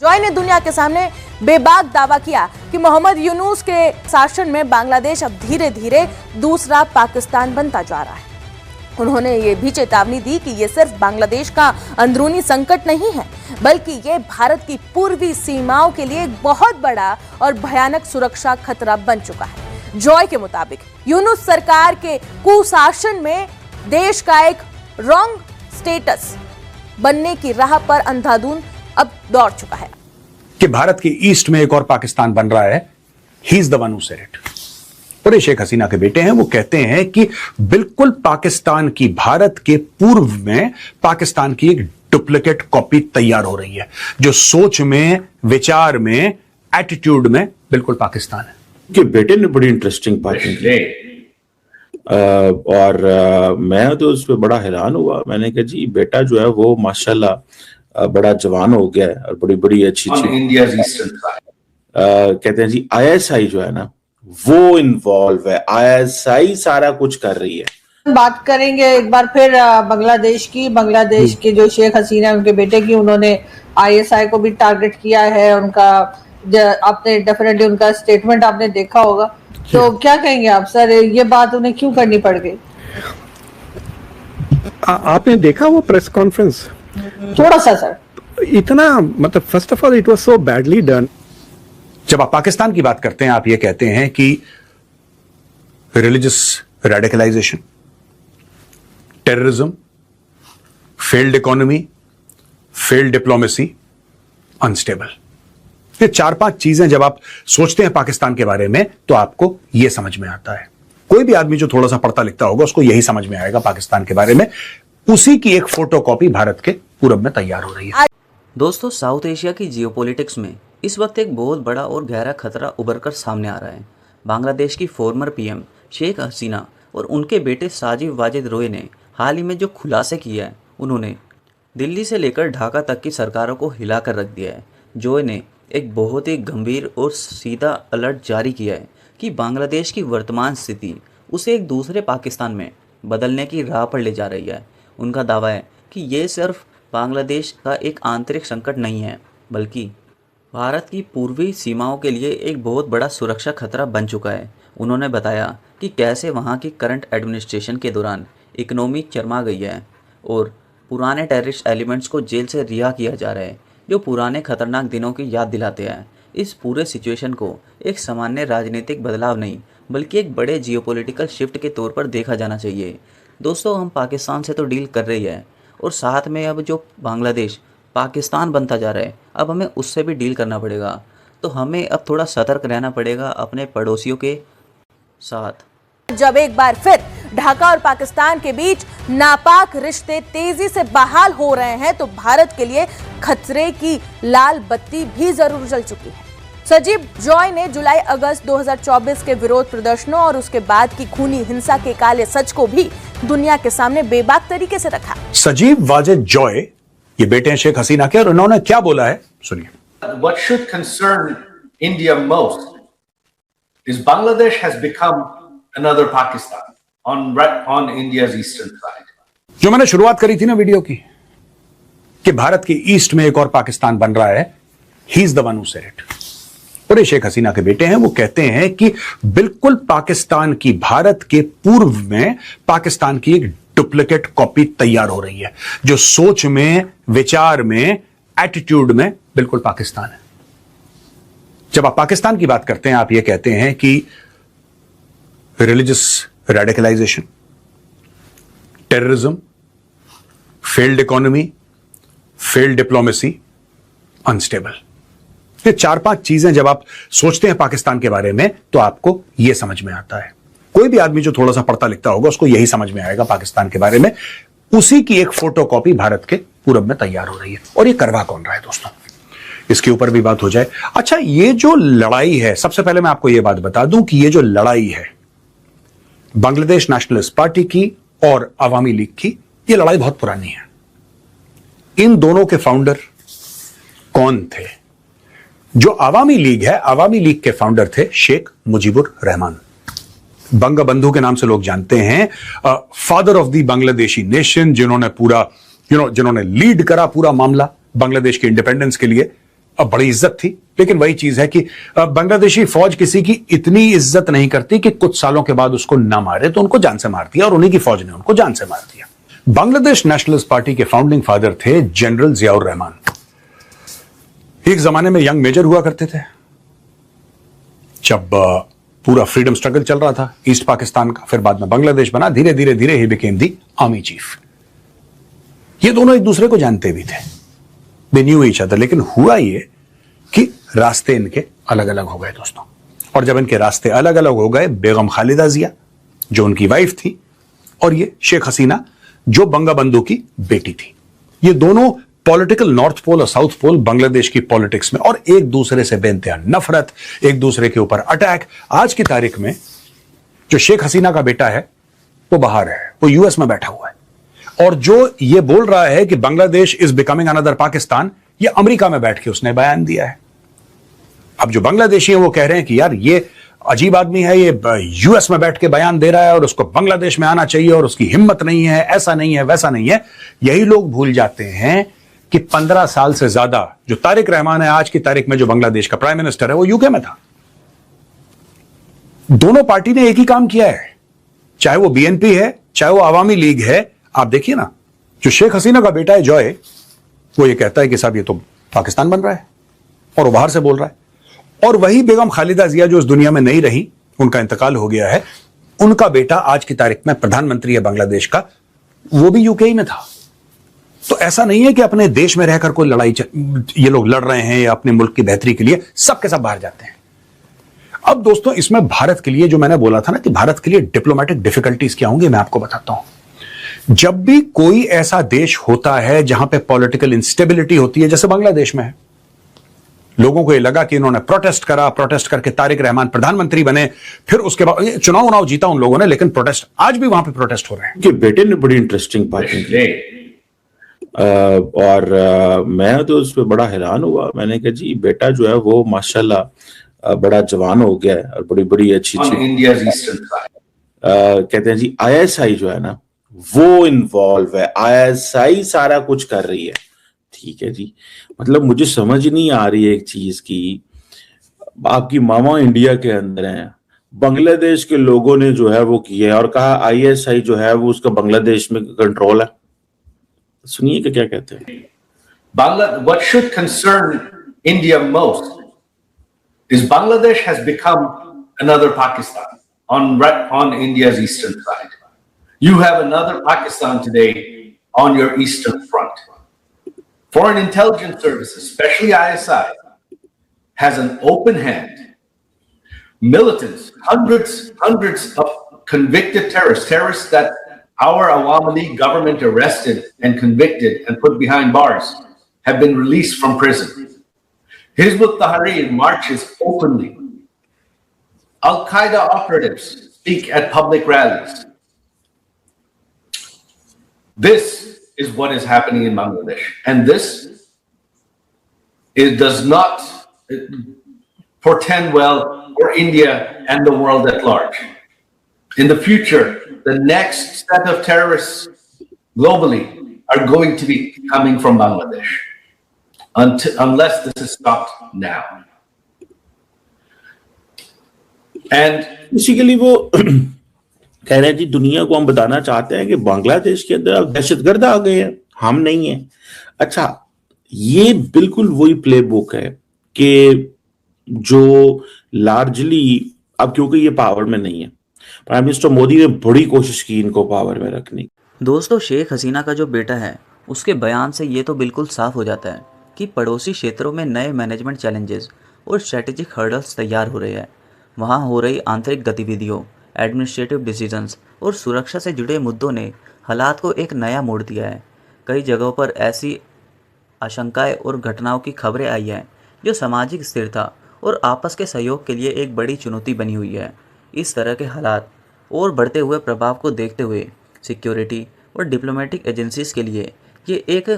Joy ने दुनिया के सामने बेबाक दावा किया कि मोहम्मद यूनुस के शासन में बांग्लादेश अब धीरे धीरे दूसरा पाकिस्तान बनता जा रहा है। उन्होंने ये भी चेतावनी दी कि ये सिर्फ बांग्लादेश का अंदरूनी संकट नहीं है, बल्कि ये भारत की पूर्वी सीमाओं के लिए एक बहुत बड़ा और भयानक सुरक्षा खतरा बन चुका है। जॉय के मुताबिक यूनुस सरकार के कुशासन में देश का एक रॉन्ग स्टेटस बनने की राह पर अंधाधुंध अब दौड़ चुका है कि भारत के ईस्ट में एक और पाकिस्तान बन रहा है। He is the one who said it. और ये शेख हसीना के बेटे हैं, वो कहते हैं कि बिल्कुल पाकिस्तान की, भारत के पूर्व में पाकिस्तान की एक डुप्लीकेट कॉपी तैयार हो रही है, जो सोच में, विचार में, एटीट्यूड में बिल्कुल पाकिस्तान है। कि बेटे ने बड़ी इंटरेस्टिंग बात की और मैं तो उस पर बड़ा हैरान हुआ। मैंने कहा जी बेटा जो है वो माशाल्लाह बड़ा जवान हो गया है और बड़ी बड़ी अच्छी इंडिया ईस्टर्न कहते हैं जी आईएसआई जो है ना वो इन्वॉल्व है, आईएसआई सारा कुछ कर रही है। बात करेंगे एक बार फिर बांग्लादेश की जो शेख हसीना उनके बेटे की, उन्होंने आईएसआई को भी टारगेट किया है। उनका आपने डेफिनेटली उनका स्टेटमेंट आपने देखा होगा, तो क्या कहेंगे आप सर, ये बात उन्हें क्यों करनी पड़ गई? आपने देखा वो प्रेस कॉन्फ्रेंस? थोड़ा सा सर, इतना मतलब first of all it was so badly done. जब आप पाकिस्तान की बात करते हैं, आप ये कहते हैं कि religious radicalisation, terrorism, failed economy, failed diplomacy, unstable. ये 4-5 चीजें जब आप सोचते हैं पाकिस्तान के बारे में तो आपको यह समझ में आता है। कोई भी आदमी जो थोड़ा सा पढ़ता लिखता होगा उसको यही समझ में आएगा पाकिस्तान के बारे में। उसी की एक फोटोकॉपी भारत के पूरब में तैयार हो रही है। दोस्तों, साउथ एशिया की जियोपॉलिटिक्स में इस वक्त एक बहुत बड़ा और गहरा खतरा उभर कर सामने आ रहा है। बांग्लादेश की फॉर्मर पीएम शेख हसीना और उनके बेटे साजिद वाजिद रोय ने हाल ही में जो खुलासे किया है, उन्होंने दिल्ली से लेकर ढाका तक की सरकारों को हिला कर रख दिया है। जोय ने एक बहुत ही गंभीर और सीधा अलर्ट जारी किया है कि बांग्लादेश की वर्तमान स्थिति उसे एक दूसरे पाकिस्तान में बदलने की राह पर ले जा रही है। उनका दावा है कि ये सिर्फ बांग्लादेश का एक आंतरिक संकट नहीं है, बल्कि भारत की पूर्वी सीमाओं के लिए एक बहुत बड़ा सुरक्षा खतरा बन चुका है। उन्होंने बताया कि कैसे वहाँ की करंट एडमिनिस्ट्रेशन के दौरान इकोनॉमी चरमा गई है और पुराने टेररिस्ट एलिमेंट्स को जेल से रिहा किया जा रहा है, जो पुराने खतरनाक दिनों की याद दिलाते हैं। इस पूरे सिचुएशन को एक सामान्य राजनीतिक बदलाव नहीं, बल्कि एक बड़े जियोपॉलिटिकल शिफ्ट के तौर पर देखा जाना चाहिए। दोस्तों, हम पाकिस्तान से तो डील कर रही है और साथ में अब जो बांग्लादेश पाकिस्तान बनता जा रहा है, अब हमें उससे भी डील करना पड़ेगा। तो हमें अब थोड़ा सतर्क रहना पड़ेगा अपने पड़ोसियों के साथ। जब एक बार फिर ढाका और पाकिस्तान के बीच नापाक रिश्ते तेजी से बहाल हो रहे हैं, तो भारत के लिए खतरे की लाल बत्ती भी जरूर जल चुकी है। सजीव जॉय ने जुलाई अगस्त 2024 के विरोध प्रदर्शनों और उसके बाद की खूनी हिंसा के काले सच को भी दुनिया के सामने बेबाक तरीके से रखा। सजीव वाजिद जॉय ये बेटे हैं शेख हसीना के, और उन्होंने क्या बोला है सुनिए। What should concern India most is Bangladesh has become another Pakistan on India's eastern side. जो मैंने शुरुआत करी थी ना वीडियो की, कि भारत के ईस्ट में एक और पाकिस्तान बन रहा है, he is the one who said it. और ये शेख हसीना के बेटे हैं, वो कहते हैं कि बिल्कुल पाकिस्तान की, भारत के पूर्व में पाकिस्तान की एक डुप्लीकेट कॉपी तैयार हो रही है, जो सोच में, विचार में, एटीट्यूड में बिल्कुल पाकिस्तान है। जब आप पाकिस्तान की बात करते हैं, आप ये कहते हैं कि religious radicalisation, terrorism, failed economy, failed diplomacy, unstable. ये 4-5 चीजें जब आप सोचते हैं पाकिस्तान के बारे में तो आपको यह समझ में आता है। कोई भी आदमी जो थोड़ा सा पढ़ता लिखता होगा उसको यही समझ में आएगा पाकिस्तान के बारे में। उसी की एक फोटोकॉपी भारत के पूरब में तैयार हो रही है। और ये करवा कौन रहा है दोस्तों, इसके ऊपर भी बात हो जाए। अच्छा, ये जो लड़ाई है, सबसे पहले मैं आपको यह बात बता दूं कि ये जो लड़ाई है बांग्लादेश नेशनलिस्ट पार्टी की और अवामी लीग की, ये लड़ाई बहुत पुरानी है। इन दोनों के फाउंडर कौन थे? जो अवामी लीग है, अवामी लीग के फाउंडर थे शेख मुजीबुर रहमान, बंगबंधु के नाम से लोग जानते हैं, father of the Bangladeshi nation, जिन्होंने पूरा जिन्होंने लीड करा पूरा मामला बांग्लादेश के इंडिपेंडेंस के लिए। अब बड़ी इज्जत थी, लेकिन वही चीज है कि बांग्लादेशी फौज किसी की इतनी इज्जत नहीं करती कि कुछ सालों के बाद उसको ना मारे तो उनको जान से मार दिया, और उन्हीं की फौज ने उनको जान से मार दिया। बांग्लादेश नेशनलिस्ट पार्टी के फाउंडिंग फादर थे जनरल जियाउर रहमान। एक जमाने में यंग मेजर हुआ करते थे जब पूरा फ्रीडम स्ट्रगल चल रहा था ईस्ट पाकिस्तान का, फिर बाद में बांग्लादेश बना, धीरे धीरे धीरे he became the army chief. ये दोनों एक दूसरे को जानते भी थे, दे न्यू ईच अदर, लेकिन हुआ ये कि रास्ते इनके अलग अलग हो गए दोस्तों। और जब इनके रास्ते अलग अलग हो गए, बेगम खालिदा जिया जो उनकी वाइफ थी, और ये शेख हसीना जो बंगाबंधु की बेटी थी, ये दोनों पॉलिटिकल नॉर्थ पोल और साउथ पोल बांग्लादेश की पॉलिटिक्स में, और एक दूसरे से बेइंतहा नफरत, एक दूसरे के ऊपर अटैक। आज की तारीख में जो शेख हसीना का बेटा है वो बाहर है, वो यूएस में बैठा हुआ है, और जो ये बोल रहा है कि Bangladesh is becoming another Pakistan, ये अमेरिका में बैठ के उसने बयान दिया है। अब जो बांग्लादेशी हैं वो कह रहे हैं कि यार ये अजीब आदमी है, ये यूएस में बैठ के बयान दे रहा है और उसको बांग्लादेश में आना चाहिए और उसकी हिम्मत नहीं है, ऐसा नहीं है, वैसा नहीं है। यही लोग भूल जाते हैं कि 15 साल से ज्यादा जो तारिक रहमान है आज की तारीख में जो बांग्लादेश का प्राइम मिनिस्टर है, वो यूके में था। दोनों पार्टी ने एक ही काम किया है, चाहे वो बीएनपी है चाहे वो आवामी लीग है। आप देखिए ना, जो शेख हसीना का बेटा है जॉय, वो ये कहता है कि साहब ये तो पाकिस्तान बन रहा है, और वो बाहर से बोल रहा है। और वही बेगम खालिदा जिया जो इस दुनिया में नहीं रही, उनका इंतकाल हो गया है, उनका बेटा आज की तारीख में प्रधानमंत्री है बांग्लादेश का, वो भी यूके में था। तो ऐसा नहीं है कि अपने देश में रहकर कोई लड़ाई ये लोग लड़ रहे हैं या अपने मुल्क की बेहतरी के लिए, सबके सब बाहर जाते हैं। अब दोस्तों इसमें भारत के लिए, जो मैंने बोला था ना कि भारत के लिए डिप्लोमेटिक डिफिकल्टीज क्या होंगी, मैं आपको बताता हूं। जब भी कोई ऐसा देश होता है जहां पे पॉलिटिकल इंस्टेबिलिटी होती है, जैसे बांग्लादेश में है, लोगों को ये लगा कि इन्होंने प्रोटेस्ट करा, प्रोटेस्ट करके तारिक रहमान प्रधानमंत्री बने, फिर उसके बाद चुनाव जीता उन लोगों ने, लेकिन प्रोटेस्ट आज भी वहां पे प्रोटेस्ट हो रहे हैं। कि बेटे ने बड़ी इंटरेस्टिंग बात की, और मैं तो उस पर बड़ा हैरान हुआ। मैंने कहा जी बेटा जो है वो माशाल्लाह बड़ा जवान हो गया है और बड़ी बड़ी अच्छी कहते हैं जी आईएसआई जो है ना वो इन्वॉल्व है, आईएसआई सारा कुछ कर रही है। ठीक है जी, मतलब मुझे समझ नहीं आ रही है एक चीज की, आपकी मामा इंडिया के अंदर हैं, बांग्लादेश के लोगों ने जो है वो किया है और कहा आईएसआई जो है वो उसका बांग्लादेश में कंट्रोल है। सुनिए कि क्या कहते हैं। What should concern India most is Bangladesh has become another Pakistan on India's eastern side. You have another Pakistan today on your eastern front. Foreign intelligence services, especially ISI, has an open hand. Militants, hundreds of convicted terrorists that our Awami League government arrested and convicted and put behind bars have been released from prison. Hizb ut-Tahrir marches openly. Al-Qaeda operatives speak at public rallies. This is what is happening in Bangladesh. And this does not portend well for India and the world at large. In the future, the next set of terrorists globally are going to be coming from Bangladesh, unless this is stopped now. And basically वो कह रहे हैं जी दुनिया को हम बताना चाहते हैं कि बांग्लादेश के अंदर अब दहशतगर्द आ गए हैं, हम नहीं है। अच्छा, ये बिल्कुल वही प्ले बुक है कि जो लार्जली अब क्योंकि ये पावर में नहीं है, प्राइम मिनिस्टर मोदी ने बड़ी कोशिश की इनको पावर में रखने की। दोस्तों, शेख हसीना का जो बेटा है उसके बयान से ये तो बिल्कुल साफ हो जाता है कि पड़ोसी क्षेत्रों में नए मैनेजमेंट चैलेंजेस और स्ट्रेटेजिक हर्डल्स तैयार हो रहे हैं। वहाँ हो रही आंतरिक गतिविधियों, एडमिनिस्ट्रेटिव डिसीजंस और सुरक्षा से जुड़े मुद्दों ने हालात को एक नया मोड़ दिया है। कई जगहों पर ऐसी आशंकाएं और घटनाओं की खबरें आई हैं जो सामाजिक स्थिरता और आपस के सहयोग के लिए एक बड़ी चुनौती बनी हुई है। इस तरह के हालात और बढ़ते हुए प्रभाव को देखते हुए सिक्योरिटी और डिप्लोमेटिक एजेंसीज के लिए ये एक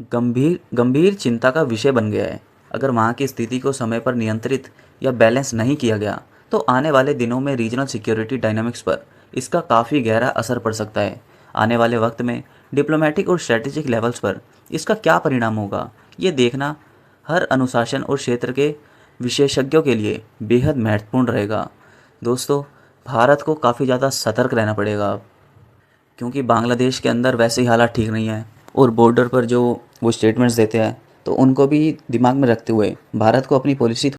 गंभीर चिंता का विषय बन गया है। अगर वहाँ की स्थिति को समय पर नियंत्रित या बैलेंस नहीं किया गया तो आने वाले दिनों में रीजनल सिक्योरिटी डायनामिक्स पर इसका काफ़ी गहरा असर पड़ सकता है। आने वाले वक्त में डिप्लोमेटिक और स्ट्रेटेजिक लेवल्स पर इसका क्या परिणाम होगा, ये देखना हर अनुशासन और क्षेत्र के विशेषज्ञों के लिए बेहद महत्वपूर्ण रहेगा। दोस्तों, भारत को काफ़ी ज़्यादा सतर्क रहना पड़ेगा अब, क्योंकि बांग्लादेश के अंदर वैसे ही हालात ठीक नहीं है और बॉर्डर पर जो वो स्टेटमेंट्स देते हैं तो उनको भी दिमाग में रखते हुए भारत को अपनी पॉलिसी